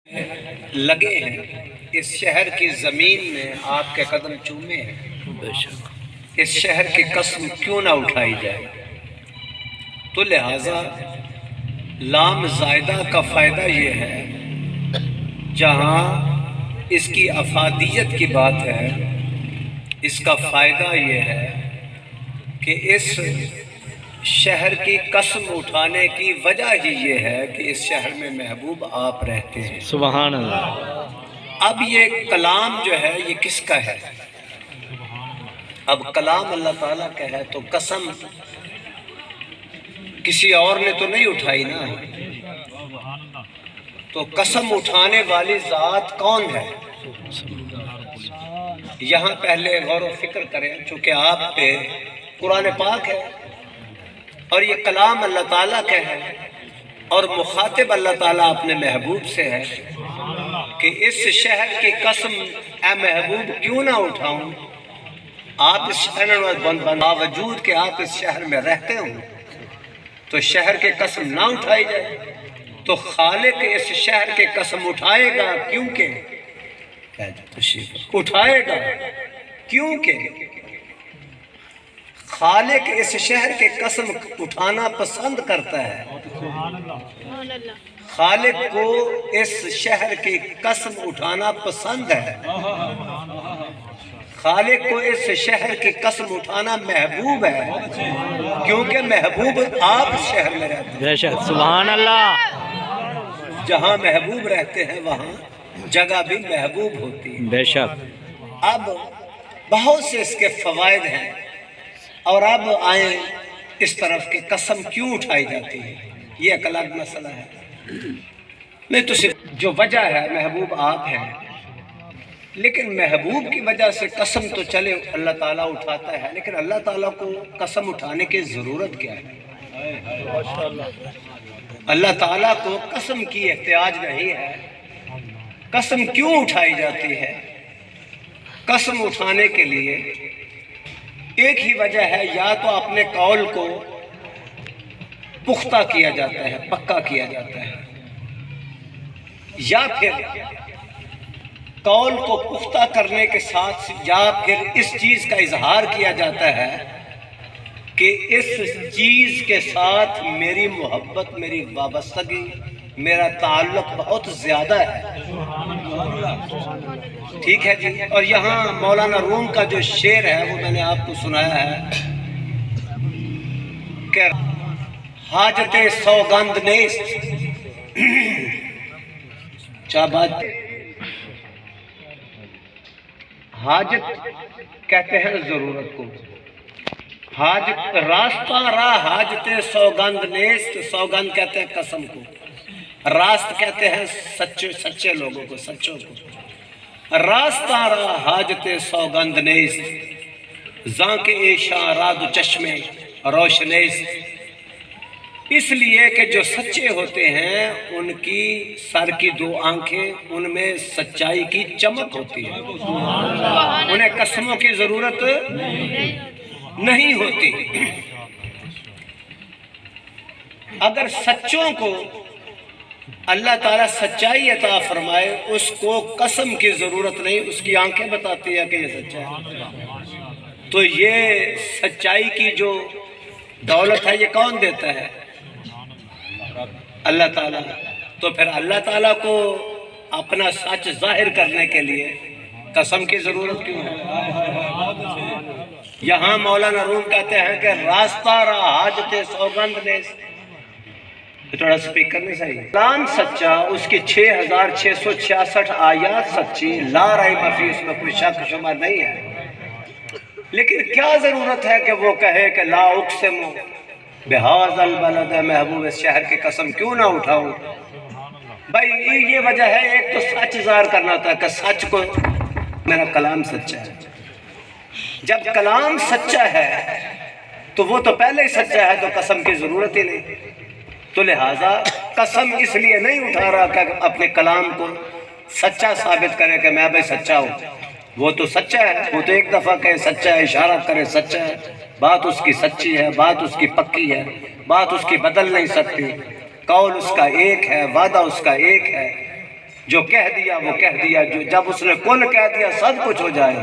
لگے ہیں اس شہر کی زمین میں آپ کے قدم چومے ہیں، اس شہر کی قسم کیوں نہ اٹھائی جائے؟ تو لہٰذا لام زائدہ کا فائدہ یہ ہے، جہاں اس کی افادیت کی بات ہے، اس کا فائدہ یہ ہے کہ اس شہر کی قسم اٹھانے کی وجہ ہی یہ ہے کہ اس شہر میں محبوب آپ رہتے ہیں۔ سبحان اللہ۔ اب یہ کلام جو ہے یہ کس کا ہے؟ اب کلام اللہ تعالیٰ کا ہے تو قسم کسی اور نے تو نہیں اٹھائی نا، تو قسم اٹھانے والی ذات کون ہے؟ یہاں پہلے غور و فکر کریں، چونکہ آپ پہ قرآن پاک ہے اور یہ کلام اللہ تعالیٰ کا ہے اور مخاطب اللہ تعالیٰ اپنے محبوب سے ہے کہ اس شہر کی قسم اے محبوب کیوں نہ اٹھاؤں؟ آپ اس شہر میں باوجود کہ آپ اس شہر میں رہتے ہوں تو شہر کی قسم نہ اٹھائی جائے، تو خالق اس شہر کی قسم اٹھائے گا کیونکہ اٹھائے گا کیونکہ خالق اس شہر کے قسم اٹھانا پسند کرتا ہے۔ خالق کو اس شہر کی قسم اٹھانا پسند ہے، خالق کو اس شہر کی قسم اٹھانا محبوب ہے، کیونکہ محبوب آپ شہر میں رہتے ہیں۔ بے شک، سبحان اللہ۔ جہاں محبوب رہتے ہیں وہاں جگہ بھی محبوب ہوتی ہے۔ بے شک۔ اب بہت سے اس کے فوائد ہیں، اور اب آئیں اس طرف کہ قسم کیوں اٹھائی جاتی ہے، یہ ایک الگ مسئلہ ہے۔ نہیں تو صرف جو وجہ ہے محبوب آپ ہیں، لیکن محبوب کی وجہ سے قسم تو چلے اللہ تعالیٰ اٹھاتا ہے، لیکن اللہ تعالیٰ کو قسم اٹھانے کی ضرورت کیا ہے؟ اللہ تعالیٰ کو قسم کی احتیاج نہیں ہے۔ قسم کیوں اٹھائی جاتی ہے؟ قسم اٹھانے کے لیے ایک ہی وجہ ہے، یا تو اپنے قول کو پختہ کیا جاتا ہے، پکا کیا جاتا ہے، یا پھر قول کو پختہ کرنے کے ساتھ یا پھر اس چیز کا اظہار کیا جاتا ہے کہ اس چیز کے ساتھ میری محبت، میری وابستگی، میرا تعلق بہت زیادہ ہے۔ ٹھیک ہے جی۔ اور یہاں مولانا روم کا جو شعر ہے وہ میں نے آپ کو سنایا ہے کہ حاجت سوگند نیست، کیا بات، حاجت کہتے ہیں ضرورت کو، حاجت راستہ راہ حاجت سوگند نیست، سوگند کہتے ہیں قسم کو، راست کہتے ہیں سچے لوگوں کو، سچوں کو۔ راستہ راہ حاجت سوگند نیست، زاں کے ایشاں راد چشمے روشنیست، اس لیے کہ جو سچے ہوتے ہیں ان کی سر کی دو آنکھیں، ان میں سچائی کی چمک ہوتی ہے، انہیں قسموں کی ضرورت نہیں ہوتی۔ اگر سچوں کو اللہ تعالیٰ سچائی عطا فرمائے، اس کو قسم کی ضرورت نہیں، اس کی آنکھیں بتاتی ہے کہ یہ سچا ہے، تو یہ سچائی کی جو دولت ہے یہ کون دیتا ہے؟ اللہ تعالیٰ۔ تو پھر اللہ تعالیٰ کو اپنا سچ ظاہر کرنے کے لیے قسم کی ضرورت کیوں ہے؟ یہاں مولانا روم کہتے ہیں کہ راستہ راہ حاجت سوگند نیست، تھوڑا سپیکر نہیں صحیح، کلام سچا، اس کی 6666 آیات سچی، لا ریب فیہ، اس میں کوئی شک شبہ نہیں ہے، لیکن کیا ضرورت ہے کہ وہ کہے کہ لا اقسم بہذا البلد، محبوب اس شہر کی قسم کیوں نہ اٹھاؤں؟ بھائی یہ وجہ ہے، ایک تو سچ ظاہر کرنا تھا کہ سچ کو میرا کلام سچا ہے۔ جب کلام سچا ہے تو وہ تو پہلے ہی سچا ہے، تو قسم کی ضرورت ہی نہیں، تو لہٰذا قسم اس لیے نہیں اٹھا رہا کہ اپنے کلام کو سچا ثابت کرے کہ میں بھائی سچا ہوں۔ وہ تو سچا ہے، وہ تو ایک دفعہ کہے سچا ہے، اشارہ کرے سچا ہے، بات اس کی سچی ہے، بات اس کی پکی ہے، بات اس کی بدل نہیں سکتی، قول اس کا ایک ہے، وعدہ اس کا ایک ہے، جو کہہ دیا وہ کہہ دیا، جو جب اس نے کن کہہ دیا سب کچھ ہو جائے۔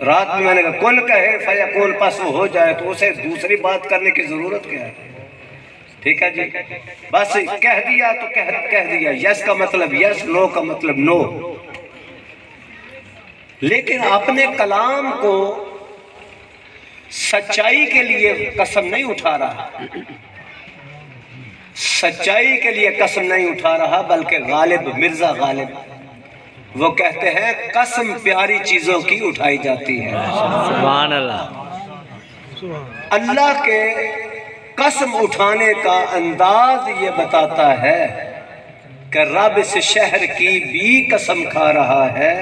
رات میں میں نے کہا کن کہے فیکون، پس وہ ہو جائے، تو اسے دوسری بات کرنے کی ضرورت کیا ہے؟ ٹھیک ہے جی، بس کہہ دیا تو کہہ دیا، یس کا مطلب یس، نو کا مطلب نو۔ لیکن اپنے کلام کو سچائی کے لیے قسم نہیں اٹھا رہا، سچائی کے لیے قسم نہیں اٹھا رہا، بلکہ غالب، مرزا غالب وہ کہتے ہیں قسم پیاری چیزوں کی اٹھائی جاتی ہے۔ سبحان اللہ۔ اللہ کے قسم اٹھانے کا انداز یہ بتاتا ہے کہ رب اس شہر کی بھی قسم کھا رہا ہے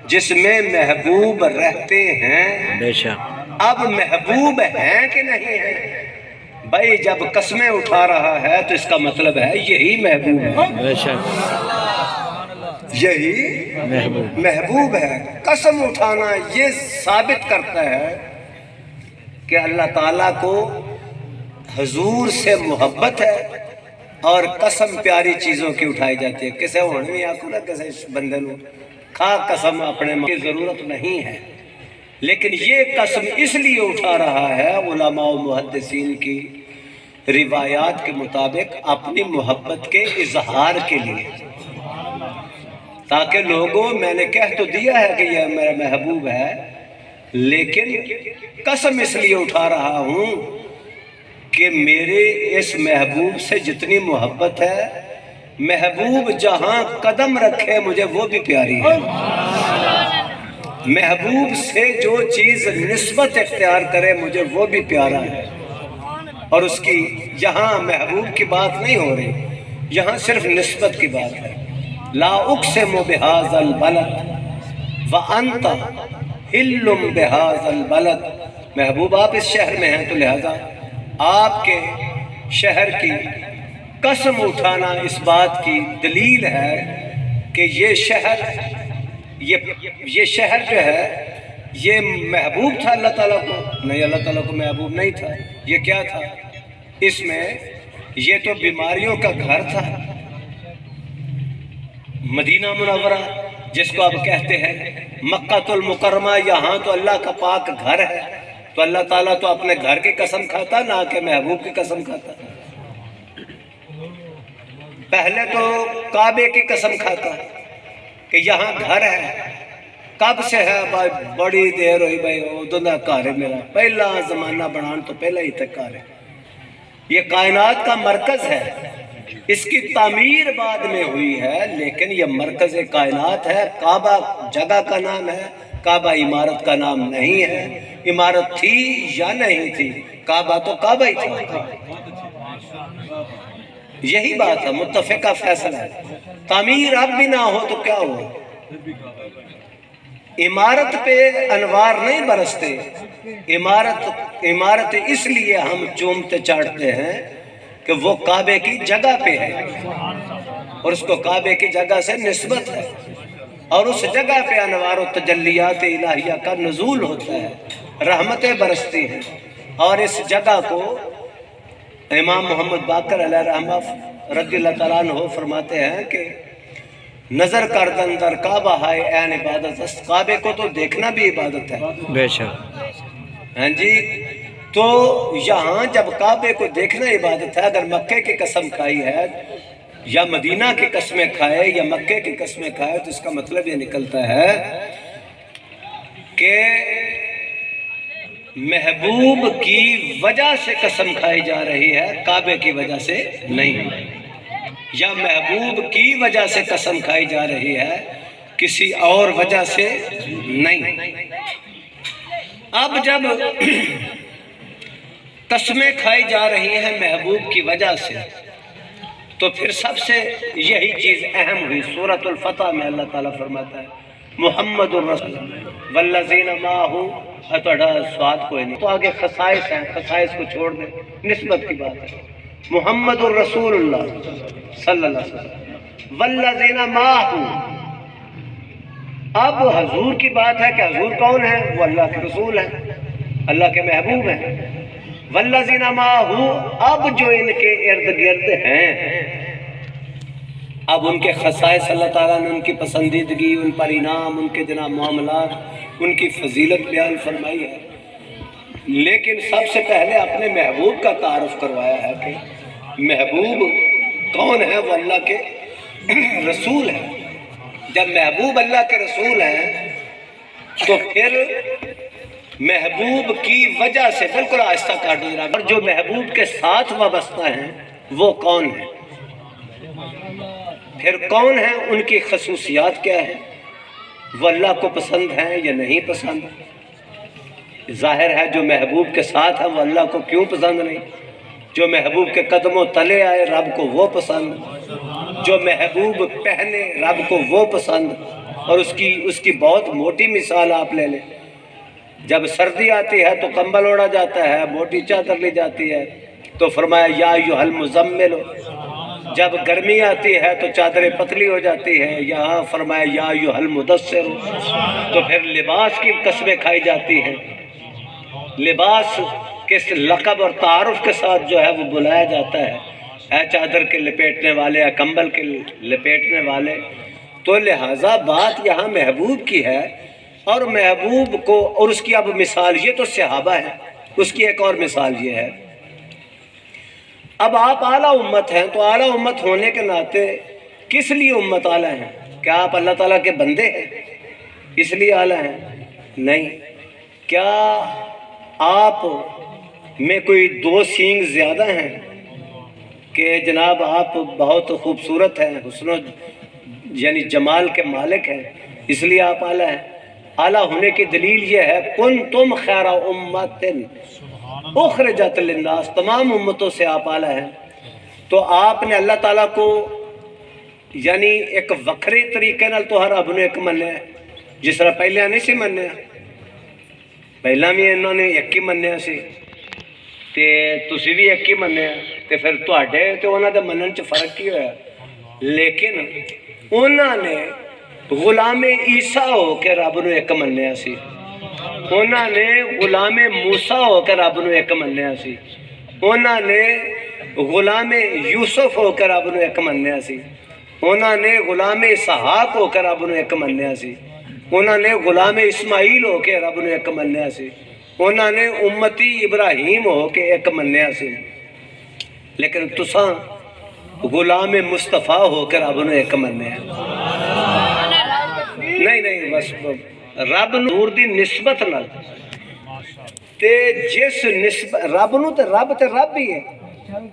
جس میں محبوب رہتے ہیں۔ بے شک۔ اب محبوب ہیں کہ نہیں ہیں؟ بھائی جب قسمیں اٹھا رہا ہے تو اس کا مطلب ہے یہی محبوب ہے، بے شک، یہی محبوب ہے۔ قسم اٹھانا یہ ثابت کرتا ہے کہ اللہ تعالیٰ کو حضور سے محبت ہے، اور قسم پیاری چیزوں کی اٹھائی جاتی ہے۔ کسے ہونے میں آکو نا کسے بندے نو کھا قسم اپنے کی ضرورت نہیں ہے، لیکن یہ قسم اس لیے اٹھا رہا ہے علماء و محدثین کی روایات کے مطابق اپنی محبت کے اظہار کے لیے، تاکہ لوگوں میں نے کہہ تو دیا ہے کہ یہ میرا محبوب ہے، لیکن قسم اس لیے اٹھا رہا ہوں کہ میرے اس محبوب سے جتنی محبت ہے، محبوب جہاں قدم رکھے مجھے وہ بھی پیاری ہے۔ محبوب سے جو چیز نسبت اختیار کرے مجھے وہ بھی پیارا ہے، اور اس کی یہاں محبوب کی بات نہیں ہو رہی، یہاں صرف نسبت کی بات ہے۔ لا اقسم بہذا البلد وانت حل بہذا البلد، محبوب آپ اس شہر میں ہیں تو لہذا آپ کے شہر کی قسم اٹھانا اس بات کی دلیل ہے کہ یہ شہر جو ہے یہ محبوب تھا اللہ تعالیٰ کو؟ نہیں، اللہ تعالیٰ کو محبوب نہیں تھا۔ یہ کیا تھا؟ اس میں یہ تو بیماریوں کا گھر تھا، مدینہ منورہ جس کو آپ کہتے ہیں مکہ المکرمہ، یہاں تو اللہ کا پاک گھر ہے، تو اللہ تعالیٰ تو اپنے گھر کی قسم کھاتا نہ کہ محبوب کی قسم کھاتا۔ پہلے تو کعبے کی قسم کھاتا کہ یہاں گھر ہے، کب سے ہے بھائی؟ بڑی دیر ہوئی بھائی، ادھر گھر ہے میرا، پہلا زمانہ بنان تو پہلا ہی تک گھر ہے۔ یہ کائنات کا مرکز ہے، اس کی تعمیر بعد میں ہوئی ہے، لیکن یہ مرکز کائنات ہے۔ کعبہ جگہ کا نام ہے، کعبہ عمارت کا نام نہیں ہے۔ عمارت تھی یا نہیں تھی، کعبہ تو کعبہ ہی تھا۔ یہی بات ہے، متفقہ فیصلہ ہے۔ تعمیر اب بھی نہ ہو تو کیا ہو؟ عمارت پہ انوار نہیں برستے، عمارت اس لیے ہم چومتے چاٹتے ہیں کہ وہ کعبے کی جگہ پہ ہے، اور اس کو کعبے کی جگہ سے نسبت ہے، اور اس جگہ پہ انوار و تجلیات الہیہ کا نزول ہوتا ہے، رحمتیں برستی ہیں۔ اور اس جگہ کو امام محمد باقر علیہ رحمہ رضی اللہ تعالیٰ عنہ فرماتے ہیں کہ نظر کردن در کعبہ ہے این عبادت است، کعبے کو تو دیکھنا بھی عبادت ہے۔ بے شک۔ ہاں جی، تو یہاں جب کعبے کو دیکھنا عبادت ہے، اگر مکے کی قسم کھائی ہے یا مدینہ کی قسمیں کھائے یا مکے کی قسمیں کھائے، تو اس کا مطلب یہ نکلتا ہے کہ محبوب کی وجہ سے قسم کھائی جا رہی ہے، کعبے کی وجہ سے نہیں، یا محبوب کی وجہ سے قسم کھائی جا رہی ہے، کسی اور وجہ سے نہیں۔ اب جب قسمیں کھائی جا رہی ہیں محبوب کی وجہ سے، تو پھر سب سے یہی چیز اہم ہوئی۔ سورۃ الفتح میں اللہ تعالیٰ فرماتا ہے محمد الرسول والذین معہ، تھوڑا سواد کوئی نہیں، تو آگے خصائص ہیں، خصائص کو چھوڑ دیں، نسبت کی بات ہے۔ محمد الرسول اللہ صلی اللہ علیہ وسلم والذین معہ، اب حضور کی بات ہے کہ حضور کون ہے؟ وہ اللہ کے رسول ہیں، اللہ کے محبوب ہیں۔ والذین معہ، اب جو ان کے ارد گرد ہیں اب ان کے خصائص اللہ تعالیٰ نے ان کی پسندیدگی، ان پر انعام، ان کے جناب معاملات، ان کی فضیلت بیان فرمائی ہے، لیکن سب سے پہلے اپنے محبوب کا تعارف کروایا ہے کہ محبوب کون ہے؟ وہ اللہ کے رسول ہیں۔ جب محبوب اللہ کے رسول ہیں تو پھر محبوب کی وجہ سے بالکل آہستہ کاٹ دو جناب، اور جو محبوب کے ساتھ وابستہ ہیں وہ کون ہیں، پھر کون ہیں، ان کی خصوصیات کیا ہیں، وہ اللہ کو پسند ہیں یا نہیں پسند؟ ظاہر ہے جو محبوب کے ساتھ ہے وہ اللہ کو کیوں پسند نہیں؟ جو محبوب کے قدموں تلے آئے رب کو وہ پسند، جو محبوب پہنے رب کو وہ پسند۔ اور اس کی بہت موٹی مثال آپ لے لیں، جب سردی آتی ہے تو کمبل اوڑھا جاتا ہے، موٹی چادر لی جاتی ہے، تو فرمایا یا ایھا المزمل، جب گرمی آتی ہے تو چادریں پتلی ہو جاتی ہے، یہاں فرمایا یا ایھا المدثر، تو پھر لباس کی قسمیں کھائی جاتی ہیں، لباس کس لقب اور تعارف کے ساتھ جو ہے وہ بلایا جاتا ہے، اے چادر کے لپیٹنے والے، اے کمبل کے لپیٹنے والے۔ تو لہٰذا بات یہاں محبوب کی ہے، اور محبوب کو، اور اس کی اب مثال، یہ تو صحابہ ہے، اس کی ایک اور مثال یہ ہے، اب آپ اعلیٰ امت ہیں تو اعلیٰ امت ہونے کے ناطے کس لیے امت اعلیٰ ہیں؟ کیا آپ اللہ تعالیٰ کے بندے ہیں اس لیے اعلیٰ ہیں؟ نہیں۔ کیا آپ میں کوئی دو سینگ زیادہ ہیں کہ جناب آپ بہت خوبصورت ہیں، حسن یعنی جمال کے مالک ہیں اس لیے آپ اعلیٰ ہیں؟ اعلیٰ ہونے کی دلیل یہ ہے کنتم خیر امت اخرجت للناس، تمام امتوں سے آپ اعلیٰ ہیں۔ تو آپ نے اللہ تعالیٰ کو یعنی ایک وکھرے طریقے نال تو ہر رب نے ایک منیا، جس طرح پہلے نہیں سی منیا، پہلا بھی انہوں نے ایک ہی منیا سی تے تسی بھی ایک ہی منیا، تے پھر تواڈے تے انہاں دے منن چ فرق کی ہویا؟ لیکن انہوں نے غلام عیسیٰ ہو کے رب نو ایک منیا سی، انہوں نے غلام موسیٰ ہو کے رب نو ایک منیا سی، انہوں نے غلام یوسف ہو کے رب نو ایک منیا سی، انہوں نے غلام اسحاق ہو کے رب نو ایک منیا سی، انہوں نے غلام اسماعیل ہو کے رب نو ایک منیا سی، انہوں نے امتی ابراہیم ہو کے ایک منیا سی، لیکن تساں غلام مصطفیٰ ہو کے رب نو ایک منیا۔ نہیں بس رب نور دی نسبت نال تے جس نسبت رب نو تے رب ہی ہے،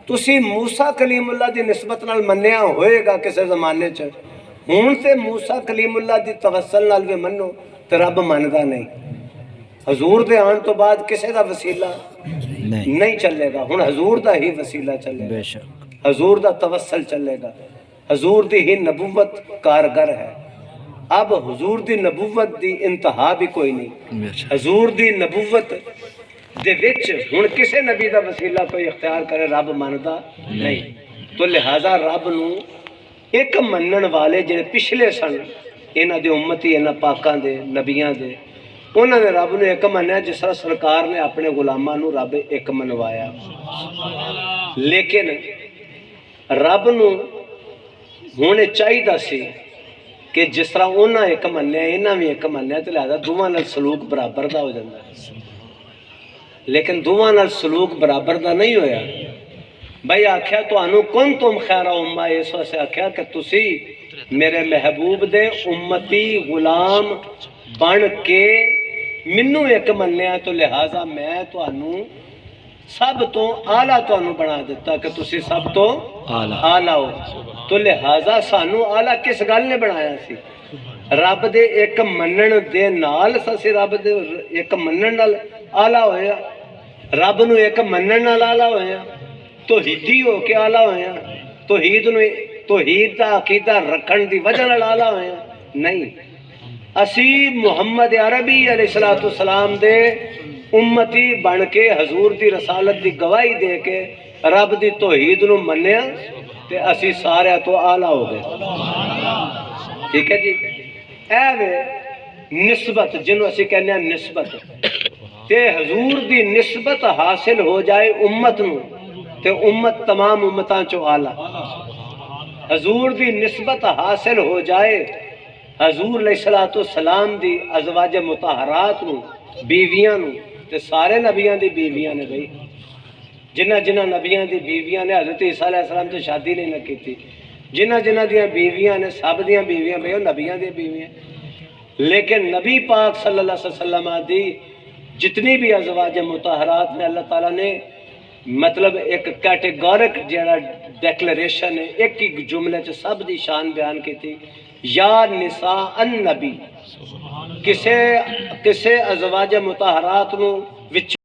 تسی موسیٰ کلیم اللہ دی نسبت نال منیا ہوئے گا کسے زمانے چ، ہون تے موسیٰ کلیم اللہ دی توسل نال بھی منو تے رب مندا نہیں۔ حضور دے آن تو بعد کسے دا وسیلہ نہیں چلے گا، ہن حضور دا ہی وسیلہ چلے گا، حضور دا توسل چلے گا، حضور دی ہی نبوت کارگر ہے۔ اب حضور دی نبوت دی انتہا بھی کوئی نہیں، حضور دی نبوت دے وچ ہن کسے نبی دا وسیلہ کوئی اختیار کرے رب مندا نہیں۔ تو لہٰذا رب نو ایک منن والے جڑے پچھلے سن، انہاں دے امتی، انہاں پاکاں دے نبیاں دے، انہاں نے رب نو ایک منیا جس طرح سرکار نے اپنے غلاماں نو رب ایک منوایا۔ لیکن رب نو ہونے چاہیے سی کہ جس طرح انہاں ایک منیا انہاں بھی ایک منیا، تو لہذا دوواں نال سلوک برابر دا ہو جاتا ہے، لیکن دوواں نال سلوک برابر دا نہیں ہویا۔ بھائی آکھیا تانوں کنتم خیر امہ، اس واسطے آکھیا کہ تسی میرے محبوب دے امتی غلام بن کے منوں ایک منیا، تو لہذا میں تانوں سب تو اعلیٰ تانوں بنا دیتا کہ تسی سب تو اعلیٰ ہو۔ تو لہٰذا سانوں اعلیٰ کس گل نے بنایا سی؟ رب دے ایک منن دے نال سی رب دے ایک منن نال اعلیٰ ہویا، رب نو ایک منن نال اعلیٰ ہویا، توحیدی ہو کے اعلیٰ ہویا، توحید دا عقیدہ رکھن دی وجہ نال اعلیٰ ہویا؟ نہیں، اسی محمد عربی علیہ السلام دے امتی بن کے حضور دی رسالت دی گواہی دے کے رب دی توحید نو منیا تے اسی سارے تو اعلیٰ ہو گئے۔ ٹھیک ہے جی، اے وے نسبت جنہوں اسی کہنے ہیں نسبت، تے حضور دی نسبت حاصل ہو جائے امت نو تے امت تمام امتاں چو اعلیٰ۔ حضور دی نسبت حاصل ہو جائے حضور علیہ الصلوۃ والسلام دی ازواج مطہرات نو بیویاں نو تے سارے نبیاں دی بیویاں نے بھائی جنہ جنہ نبیاں دی بیویاں نے حضرت عیسیٰ علیہ السلام تو شادی نہیں نہ کیتی جنہ جنہ دیاں بیویاں نے سب دیاں بیویاں بھائی وہ نبیاں دی بیویاں لیکن نبی پاک صلی اللہ علیہ وسلم دی جتنی بھی ازواج مطہرات نے اللہ تعالیٰ نے مطلب ایک کیٹیگورک جڑا ڈیکلریشن ہے ایک ہی جملے چ سب دی شان بیان کی تھی یا نساء النبی کسے ازواج مطہرات نو وچ